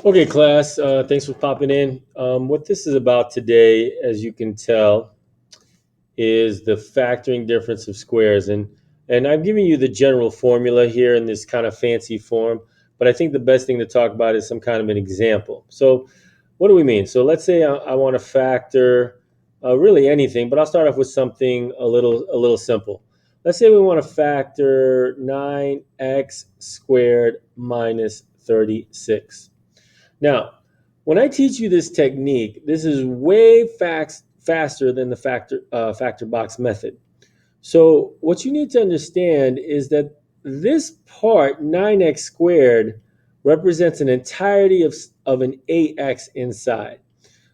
Okay, class, thanks for popping in. What this is about today, as you can tell, is the factoring difference of squares. And I'm giving you the general formula here in this kind of fancy form, but I think the best thing to talk about is some kind of an example. So what do we mean? So let's say I want to factor really anything, but I'll start off with something a little simple. Let's say we want to factor 9x squared minus 36. Now, when I teach you this technique, this is way faster than the factor box method. So what you need to understand is that this part, 9x squared, represents an entirety of an 8x inside.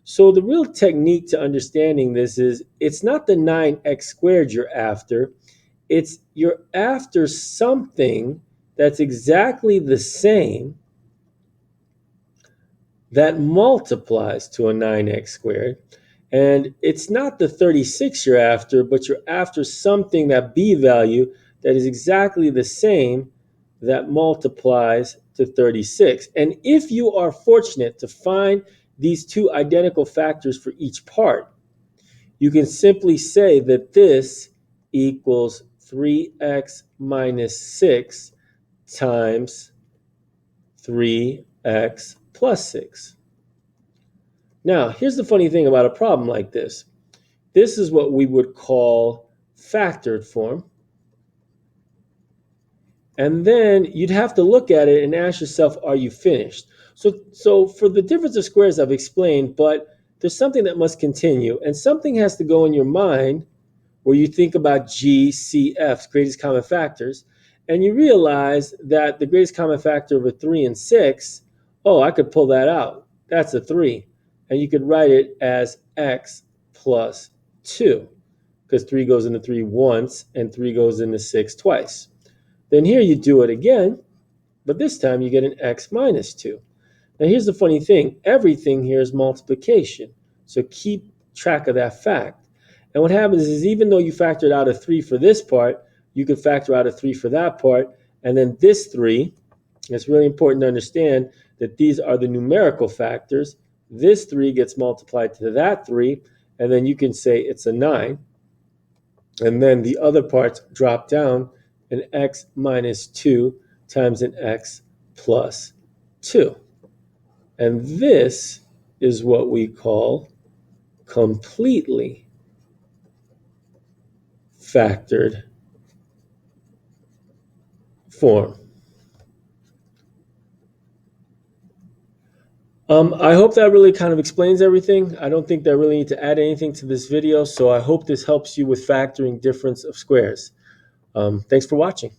So the real technique to understanding this is it's not the 9x squared you're after, it's you're after something that's exactly the same that multiplies to a 9x squared. And it's not the 36 you're after, but you're after something, that b value, that is exactly the same that multiplies to 36. And if you are fortunate to find these two identical factors for each part, you can simply say that this equals 3x minus 6 times 3x plus 6. Now, here's the funny thing about a problem like this. This is what we would call factored form. And then you'd have to look at it and ask yourself, are you finished? So for the difference of squares, I've explained, but there's something that must continue. And something has to go in your mind where you think about GCFs, greatest common factors, and you realize that the greatest common factor of a 3 and 6, oh, I could pull that out. That's a 3. And you could write it as x plus 2, because 3 goes into 3 once and 3 goes into 6 twice. Then here you do it again, but this time you get an x minus 2. Now here's the funny thing. Everything here is multiplication, so keep track of that fact. And what happens is, even though you factored out a 3 for this part, you can factor out a 3 for that part, and then this 3, it's really important to understand that these are the numerical factors. This 3 gets multiplied to that 3, and then you can say it's a 9. And then the other parts drop down, an x minus 2 times an x plus 2. And this is what we call completely factored form. I hope that really kind of explains everything. I don't think that I really need to add anything to this video, so I hope this helps you with factoring difference of squares. Thanks for watching.